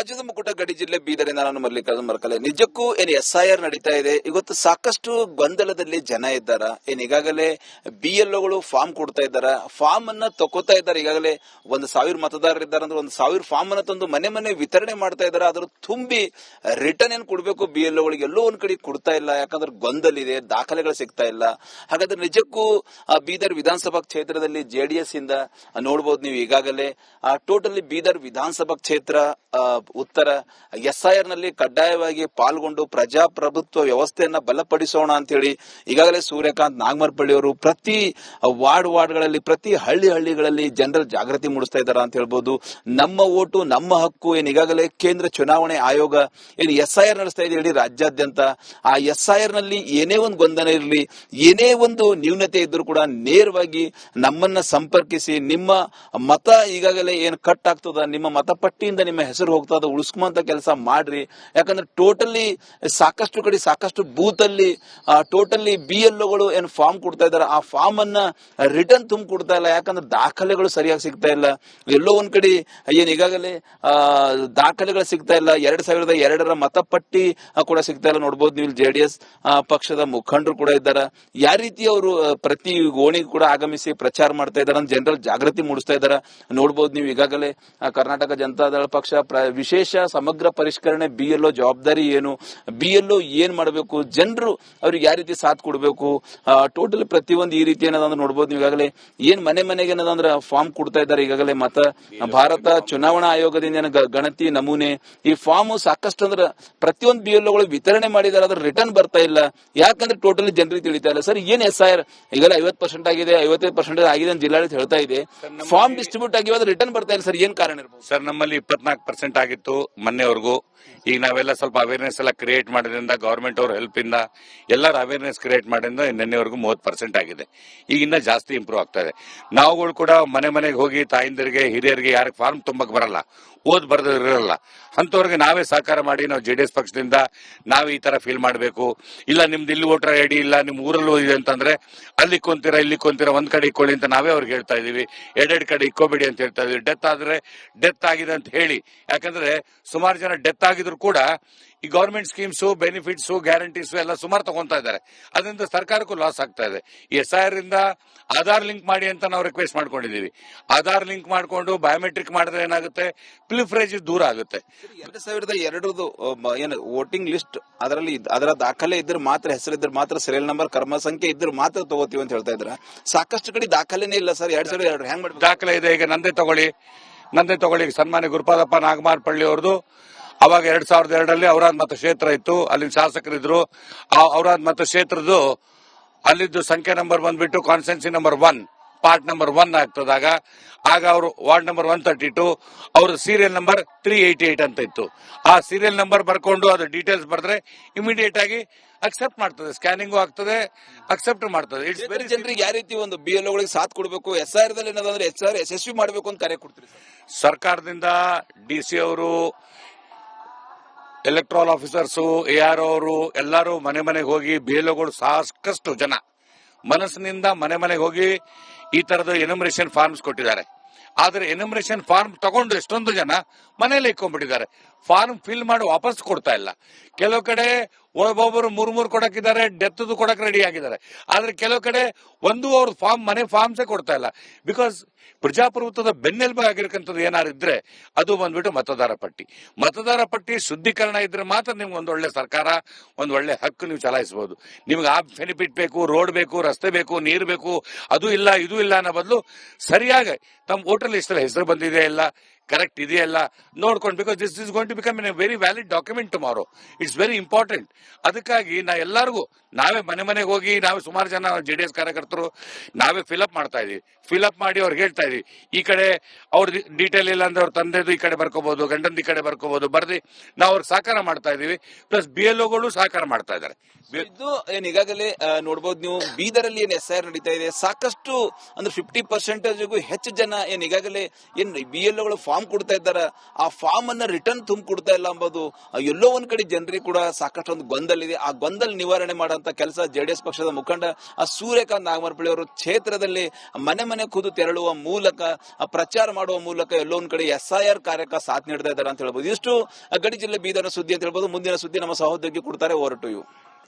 ರಾಜ್ಯದ ಮುಕುಟ ಗಡಿ ಜಿಲ್ಲೆ ಬೀದರಿಂದ ನಾನು ಮಲ್ಲಿಕಾರ್ಜುನ್ ಮರ್ಕಲೆ. ನಿಜಕ್ಕೂ SIR ನಡೀತಾ ಇದೆ. ಇವತ್ತು ಸಾಕಷ್ಟು ಗೊಂದಲದಲ್ಲಿ ಜನ ಇದ್ದಾರ. ಈಗಾಗಲೇ BLOಗಳು ಫಾರ್ಮ್ ಕೊಡ್ತಾ ಇದ್ದಾರ, ಫಾರ್ಮ್ ಅನ್ನ ತಗೋತಾ ಇದ್ದಾರೆ. ಈಗಾಗಲೇ 1,000 ಮತದಾರರು ಇದ್ದಾರೆ ಅಂದ್ರೆ 1,000 ಫಾರ್ಮ್ ಅನ್ನ ತಂದು ಮನೆ ಮನೆ ವಿತರಣೆ ಮಾಡ್ತಾ ಇದ್ದಾರೆ. ಅದ್ರ ತುಂಬಿ ರಿಟರ್ನ್ ಏನ್ ಕೊಡ್ಬೇಕು BLOಗಳಿಗೆ ಎಲ್ಲೋ ಒಂದ್ ಕಡೆ ಕೊಡ್ತಾ ಇಲ್ಲ. ಯಾಕಂದ್ರೆ ಗೊಂದಲ ಇದೆ, ದಾಖಲೆಗಳು ಸಿಗ್ತಾ ಇಲ್ಲ. ಹಾಗಾದ್ರೆ ನಿಜಕ್ಕೂ ಬೀದರ್ ವಿಧಾನಸಭಾ ಕ್ಷೇತ್ರದಲ್ಲಿ JDS ಇಂದ ನೋಡಬಹುದು ನೀವು ಈಗಾಗಲೇ ಟೋಟಲಿ ಬೀದರ್ ವಿಧಾನಸಭಾ ಕ್ಷೇತ್ರ ಉತ್ತರ SIR ನಲ್ಲಿ ಕಡ್ಡಾಯವಾಗಿ ಪಾಲ್ಗೊಂಡು ಪ್ರಜಾಪ್ರಭುತ್ವ ವ್ಯವಸ್ಥೆಯನ್ನ ಬಲಪಡಿಸೋಣ ಅಂತ ಹೇಳಿ ಈಗಾಗಲೇ ಸೂರ್ಯಕಾಂತ್ ನಾಗಮರಪಳ್ಳಿ ಅವರು ಪ್ರತಿ ವಾರ್ಡ್ಗಳಲ್ಲಿ ಪ್ರತಿ ಹಳ್ಳಿಗಳಲ್ಲಿ ಜನರ ಜಾಗೃತಿ ಮೂಡಿಸ್ತಾ ಇದ್ದಾರೆ ಅಂತ ಹೇಳ್ಬೋದು. ನಮ್ಮ ಓಟು ನಮ್ಮ ಹಕ್ಕು ಈಗಾಗಲೇ ಕೇಂದ್ರ ಚುನಾವಣೆ ಆಯೋಗ SIR ನಡೆಸ್ತಾ ಇದೆ ಇಡೀ ರಾಜ್ಯಾದ್ಯಂತ. ಆ SIR ನಲ್ಲಿ ಏನೇ ಒಂದು ಗೊಂದಲ ಇರಲಿ, ಏನೇ ಒಂದು ನ್ಯೂನತೆ ಇದ್ರೂ ಕೂಡ ನೇರವಾಗಿ ನಮ್ಮನ್ನ ಸಂಪರ್ಕಿಸಿ ನಿಮ್ಮ ಮತ ಈಗಾಗಲೇ ಏನ್ ಕಟ್ ಆಗ್ತದ, ನಿಮ್ಮ ಮತಪಟ್ಟಿಯಿಂದ ನಿಮ್ಮ ಹೆಸರು ಹೋಗ್ತದ, ಉಳಿಸ್ಕೊಂತ ಕೆಲಸ ಮಾಡ್ರಿ. ಯಾಕಂದ್ರೆ ಟೋಟಲಿ ಸಾಕಷ್ಟು ಕಡೆ ಸಾಕಷ್ಟು ಬೂತ್ ಅಲ್ಲಿ ಟೋಟಲಿ BLOಗಳು ಏನ್ ಫಾರ್ಮ್ ಕೊಡ್ತಾ ಇದಾರೆ, ಆ ಫಾರ್ಮ್ ಅನ್ನ ರಿಟರ್ನ್ ತುಂಬ ಕೊಡ್ತಾ ಇಲ್ಲ. ಯಾಕಂದ್ರೆ ದಾಖಲೆಗಳು ಸರಿಯಾಗಿ ಸಿಗ್ತಾ ಇಲ್ಲ. ಎಲ್ಲೋ ಒಂದ್ ಕಡೆ ಈಗಾಗಲೇ ದಾಖಲೆಗಳು ಸಿಗ್ತಾ ಇಲ್ಲ. 2002ರ ಮತಪಟ್ಟಿ ಕೂಡ ಸಿಗ್ತಾ ಇಲ್ಲ. ನೋಡ್ಬೋದು ನೀವು JDS ಪಕ್ಷದ ಮುಖಂಡರು ಕೂಡ ಇದ್ದಾರೆ. ಯಾವ ರೀತಿ ಅವರು ಪ್ರತಿ ಓಣಿಗೆ ಕೂಡ ಆಗಮಿಸಿ ಪ್ರಚಾರ ಮಾಡ್ತಾ ಇದ್ದಾರೆ ಅಂತ ಜನರಲ್ಲಿ ಜಾಗೃತಿ ಮೂಡಿಸ್ತಾ ಇದ್ದಾರೆ. ನೋಡ್ಬೋದು ನೀವು ಈಗಾಗಲೇ ಕರ್ನಾಟಕ ಜನತಾದಳ ಪಕ್ಷ ವಿಶೇಷ ಸಮಗ್ರ ಪರಿಷ್ಕರಣೆ BLO ಜವಾಬ್ದಾರಿ ಏನು, BLO ಏನ್ ಮಾಡಬೇಕು, ಜನರು ಅವ್ರಿಗೆ ಯಾವ ರೀತಿ ಸಾಥ್ ಕೊಡಬೇಕು, ಟೋಟಲ್ ಪ್ರತಿಯೊಂದು ಈ ರೀತಿ ಏನದಂದ್ರೆ ನೋಡ್ಬೋದು ನೀವು ಈಗಾಗಲೇ ಏನ್ ಮನೆಗೆ ಏನದಂದ್ರೆ ಫಾರ್ಮ್ ಕೊಡ್ತಾ ಇದ್ದಾರೆ. ಈಗಾಗಲೇ ಭಾರತ ಚುನಾವಣಾ ಆಯೋಗದಿಂದ ಗಣತಿ ನಮೂನೆ ಈ ಫಾರ್ಮ್ ಸಾಕಷ್ಟು ಅಂದ್ರೆ ಪ್ರತಿಯೊಂದು BLOಗಳು ವಿತರಣೆ ಮಾಡಿದಾರೆ, ಅದ್ರ ರಿಟರ್ನ್ ಬರ್ತಾ ಇಲ್ಲ. ಯಾಕಂದ್ರೆ ಟೋಟಲಿ ಜನರಿಗೆ ತಿಳಿತಾ ಇಲ್ಲ. ಸರ್ ಏನ್ SIR ಈಗಲೇ 50% ಆಗಿದೆ, 55% ಆಗಿದೆ ಅಂತ ಜಿಲ್ಲಾಡಳಿತ ಹೇಳ್ತಾ ಇದೆ. ಫಾರ್ಮ್ ಡಿಸ್ಟ್ರಿಬ್ಯೂಟ್ ಆಗಿರೋದು ರಿಟರ್ನ್ ಬರ್ತಾ ಇಲ್ಲ. ಸರ್ ಏನ್ ಕಾರಣ ಇರ್ಬೋದು? ಸರ್ ನಮ್ಮಲ್ಲಿ 24% ಆಗಿತ್ತು ಮೊನ್ನೆವರೆಗೂ. ಈಗ ನಾವೆಲ್ಲ ಸ್ವಲ್ಪ ಅವೇರ್ನೆಸ್ ಎಲ್ಲ ಕ್ರಿಯೇಟ್ ಮಾಡೋದ್ರಿಂದ ಗವರ್ಮೆಂಟ್ ಅವ್ರ ಹೆಲ್ಪ್ ಇಂದ ಎಲ್ಲರೂ ಅವೇರ್ನೆಸ್ ಕ್ರಿಯೇಟ್ ಮಾಡೋದ್ರಿಂದ ನಿನ್ನೆವರೆಗೂ 30% ಆಗಿದೆ. ಈಗ ಇನ್ನ ಜಾಸ್ತಿ ಇಂಪ್ರೂವ್ ಆಗ್ತಾ ಇದೆ. ನಾವುಗಳು ಕೂಡ ಮನೆಗೆ ಹೋಗಿ ತಾಯಿಂದರಿಗೆ ಹಿರಿಯರಿಗೆ ಯಾರಿಗೆ ಫಾರ್ಮ್ ತುಂಬಕ್ ಬರಲ್ಲ, ಬರೆದಿರಲ್ಲ ಅಂತವ್ರಿಗೆ ನಾವೇ ಸಹಕಾರ ಮಾಡಿ ನಾವು JDS ಪಕ್ಷದಿಂದ ನಾವ್ ಈ ತರ ಫೀಲ್ ಮಾಡಬೇಕು. ಇಲ್ಲ ನಿಮ್ದು ಇಲ್ಲಿ ವೋಟರ್ ID ಇಲ್ಲ, ನಿಮ್ ಊರಲ್ಲೂ ಇದೆ ಅಂತಂದ್ರೆ ಅಲ್ಲಿ ಇಕ್ಕೊಂತೀರಾ ಒಂದ್ ಕಡೆ ಇಕ್ಕೊಳ್ಳಿ ಅಂತ ನಾವೇ ಅವ್ರಿಗೆ ಹೇಳ್ತಾ ಇದೀವಿ. ಎರಡೆರಡು ಕಡೆ ಇಕ್ಕೋಬೇಡಿ ಅಂತ ಹೇಳ್ತಾ ಇದೀವಿ. ಡೆತ್ ಆದ್ರೆ ಡೆತ್ ಆಗಿದೆ ಅಂತ ಹೇಳಿ, ಯಾಕಂದ್ರೆ ಸುಮಾರು ಜನ ಡೆತ್ ಆಗಿದ್ರು ಕೂಡ ಈ ಗವರ್ಮೆಂಟ್ ಸ್ಕೀಮ್ಸ್, ಬೆನಿಫಿಟ್ಸ್, ಗ್ಯಾರಂಟೀಸ್ ಎಲ್ಲ ಸುಮಾರು ತಗೊಂತಾ ಇದ್ದಾರೆ. ಅದರಿಂದ ಸರ್ಕಾರಕ್ಕೂ ಲಾಸ್ ಆಗ್ತಾ ಇದೆ. ಈ SIR ಇಂದ ಆಧಾರ್ ಲಿಂಕ್ ಮಾಡಿ ಅಂತ ನಾವು ರಿಕ್ವೆಸ್ಟ್ ಮಾಡ್ಕೊಂಡಿದೀವಿ. ಆಧಾರ್ ಲಿಂಕ್ ಮಾಡ್ಕೊಂಡು ಬಯೋಮೆಟ್ರಿಕ್ ಮಾಡಿದ್ರೆ ಏನಾಗುತ್ತೆ, ಪ್ಲಿಫರೇಜ್ ದೂರ ಆಗುತ್ತೆ. 2002 ಏನು ವೋಟಿಂಗ್ ಲಿಸ್ಟ್ ಅದರಲ್ಲಿ ಅದರ ದಾಖಲೆ ಇದ್ರೆ ಮಾತ್ರ, ಹೆಸರಿದ್ರೆ ಮಾತ್ರ, ಸೀರಿಯಲ್ ನಂಬರ್ ಕರ್ಮ ಸಂಖ್ಯೆ ಇದ್ರೆ ಮಾತ್ರ ತಗೋತೀವಿ ಅಂತ ಹೇಳ್ತಾ ಇದ್ರ. ಸಾಕಷ್ಟು ಕಡೆ ದಾಖಲೆನೇ ಇಲ್ಲ ಸರ್. 2002 ಹೆಂಗ್ ಮಾಡ್ಬೇಕು? ದಾಖಲೆ ಇದೆ. ಈಗ ನಂದೇ ತಗೊಳ್ಳಿ ಸನ್ಮಾನ್ಯ ಗುರುಪಾದಪ್ಪ ನಾಗಮಾರಪಳ್ಳಿ ಅವ್ರದ್ದು ಅವಾಗ 2002ರಲ್ಲಿ ಔರಾದ್ ಮತಕ್ಷೇತ್ರ ಇತ್ತು, ಅಲ್ಲಿ ಶಾಸಕರಿದ್ರು. ಆ ಔರಾದ್ ಮತಕ್ಷೇತ್ರದ್ದು ಅಲ್ಲಿದ್ದು ಸಂಖ್ಯೆ ನಂಬರ್ ಬಂದ್ಬಿಟ್ಟು ಕಾನ್ಸ್ಟೆನ್ಸಿ ನಂಬರ್ 1 ಪಾರ್ಟ್ ನಂಬರ್ 1 ಆಗ್ತದಾಗ ಆಗ ಅವರು ವಾರ್ಡ್ ನಂಬರ್ 132 ಅವ್ರ ಸೀರಿಯಲ್ ನಂಬರ್ 388 ಅಂತ ಇತ್ತು. ಆ ಸೀರಿಯಲ್ ನಂಬರ್ ಬರ್ಕೊಂಡು ಅದು ಡೀಟೇಲ್ಸ್ ಬರೆದ್ರೆ ಇಮಿಡಿಯೇಟ್ ಆಗಿ ಅಕ್ಸೆಪ್ಟ್ ಮಾಡ್ತದೆ, ಸ್ಕ್ಯಾನಿಂಗು ಆಗ್ತದೆ, ಅಕ್ಸೆಪ್ಟ್ ಮಾಡ್ತದೆ. ಇಟ್ಸ್ ವೆರಿ ಜನರಿಗೆ ಯಾವ ರೀತಿ ಒಂದು BLOಗಳಿಗೆ ಸಾಥ್ ಕೊಡಬೇಕು, SIR ದಲ್ಲಿ ಏನದಂದ್ರೆ SIR ಯಶಸ್ವಿ ಮಾಡಬೇಕು ಅಂತ ಕರೆ ಕೊಡ್ತೀರಿ ಸರ್ಕಾರದಿಂದ. DC ಅವರು, ಎಲೆಕ್ಟ್ರಲ್ ಆಫೀಸರ್ಸು, AR ಅವರು ಎಲ್ಲರೂ ಮನೆಗೆ ಹೋಗಿ BLOಗಳು ಸಾಕಷ್ಟು ಜನ ಮನಸ್ಸಿನಿಂದ ಮನೆಗೆ ಹೋಗಿ ಈ ತರದ ಎನ್ಯುಮರೇಷನ್ ಫಾರ್ಮ್ಸ್ ಕೊಟ್ಟಿದ್ದಾರೆ. ಆದ್ರೆ ಎನ್ಯುಮರೇಷನ್ ಫಾರ್ಮ್ ತಗೊಂಡು ಎಷ್ಟೊಂದು ಜನ ಮನೇಲಿ ಇಟ್ಕೊಂಡ್ಬಿಟ್ಟಿದ್ದಾರೆ. ಫಾರ್ಮ್ ಫಿಲ್ ಮಾಡಿ ವಾಪಸ್ ಕೊಡ್ತಾ ಇಲ್ಲ. ಕೆಲವು ಕಡೆ ಒಬ್ಬೊಬ್ಬರು 3 ಕೊಡಕ್ಕಿದ್ದಾರೆ, ಡೆತ್ ಕೊಡಕ್ ರೆಡಿ ಆಗಿದ್ದಾರೆ. ಆದ್ರೆ ಕೆಲವು ಕಡೆ ಅವ್ರ ಮನೆ ಫಾರ್ಮ್ಸೇ ಕೊಡ್ತಾ ಇಲ್ಲ. ಬಿಕಾಸ್ ಪ್ರಜಾಪ್ರಭುತ್ವದ ಬೆನ್ನೆಲುಬು ಆಗಿರಕ್ಕಂಥದ್ದು ಏನಾರು ಇದ್ರೆ ಅದು ಬಂದ್ಬಿಟ್ಟು ಮತದಾರ ಪಟ್ಟಿ ಶುದ್ಧೀಕರಣ ಇದ್ರೆ ಮಾತ್ರ ನಿಮ್ಗೆ ಒಂದೊಳ್ಳೆ ಸರ್ಕಾರ, ಒಂದೊಳ್ಳೆ ಹಕ್ಕು ನೀವು ಚಲಾಯಿಸಬಹುದು. ನಿಮ್ಗೆ ಆ ಬೆನಿಫಿಟ್ ಬೇಕು, ರೋಡ್ ಬೇಕು, ರಸ್ತೆ ಬೇಕು, ನೀರು ಬೇಕು, ಅದು ಇಲ್ಲ ಇದು ಇಲ್ಲ ಅನ್ನೋ ಬದಲು ಸರಿಯಾಗಿ ತಮ್ಮ ವೋಟರ್ ಲಿಸ್ಟ್ ಅಲ್ಲಿ ಹೆಸರು ಬಂದಿದೆ ಇಲ್ಲ, ಕರೆಕ್ಟ್ ಇದೆಯಲ್ಲ ನೋಡ್ಕೊಂಡು, because this is going to become a very valid document tomorrow. It's very important. ಅದಕ್ಕಾಗಿ ಎಲ್ಲರಿಗೂ ನಾವೇ ಮನೆಗೆ ಹೋಗಿ ನಾವೇ ಸುಮಾರು ಜನ JDS ಕಾರ್ಯಕರ್ತರು ನಾವೇ ಫಿಲ್ಅಪ್ ಮಾಡ್ತಾ ಇದೀವಿ. ಫಿಲ್ಅಪ್ ಮಾಡಿ ಅವ್ರಿಗೆ ಹೇಳ್ತಾ ಇದೀವಿ, ಈ ಕಡೆ ಅವ್ರ ಡೀಟೇಲ್ ಇಲ್ಲ ಅಂದ್ರೆ ಅವ್ರ ತಂದೆದು ಈ ಕಡೆ ಬರ್ಕೋಬಹುದು, ಗಂಡಂದು ಈ ಕಡೆ ಬರ್ಕೋಬಹುದು, ಬರ್ದಿ ನಾವು ಅವ್ರಿಗೆ ಸಹಕಾರ ಮಾಡ್ತಾ ಇದೀವಿ. ಪ್ಲಸ್ BLOಗಳು ಸಹಕಾರ ಮಾಡ್ತಾ ಇದ್ದಾರೆ. ಇದು ಏನ್ ಈಗಾಗಲೇ ನೋಡ್ಬೋದು ನೀವು ಬೀದರಲ್ಲಿ ಏನ್ SIR ನಡೀತಾ ಇದೆ. ಸಾಕಷ್ಟು ಅಂದ್ರೆ 50% ಹೆಚ್ಚು ಜನ ಏನ್ ಈಗಾಗಲೇ ಏನ್ BLOಗಳು ಫಾರ್ಮ್ ಕೊಡ್ತಾ ಇದ್ದಾರೆ, ಆ ಫಾರ್ಮ್ ಅನ್ನ ರಿಟರ್ನ್ ತುಂಬ ಕೊಡ್ತಾ ಇಲ್ಲ ಎಂಬುದು ಎಲ್ಲೋ ಒಂದ್ ಕಡೆ ಜನರಿಗೆ ಕೂಡ ಸಾಕಷ್ಟು ಒಂದು ಗೊಂದಲ ಇದೆ. ಆ ಗೊಂದಲ ನಿವಾರಣೆ ಮಾಡುವಂತ ಕೆಲಸ ಜೆಡಿಎಸ್ ಪಕ್ಷದ ಮುಖಂಡ ಸೂರ್ಯಕಾಂತ್ ನಾಗಮರಪಳ್ಳಿ ಅವರು ಕ್ಷೇತ್ರದಲ್ಲಿ ಮನೆ ಮನೆ ಖುದ್ದು ತೆರಳುವ ಮೂಲಕ ಪ್ರಚಾರ ಮಾಡುವ ಮೂಲಕ ಎಲ್ಲೋ ಒಂದ್ ಕಡೆ SIR ಕಾರ್ಯಕ್ಕೆ ಸಾಥ್ ನೀಡ್ತಾ ಇದ್ದಾರೆ ಅಂತ ಹೇಳ್ಬೋದು. ಇಷ್ಟು ಗಡಿ ಜಿಲ್ಲೆ ಬೀದರ್ ಸುದ್ದಿ ಅಂತ ಹೇಳ್ಬೋದು. ಮುಂದಿನ ಸುದ್ದಿ ನಮ್ಮ ಸಹೋದ್ಯೋಗಿ ಕೊಡ್ತಾರೆ. Over to you.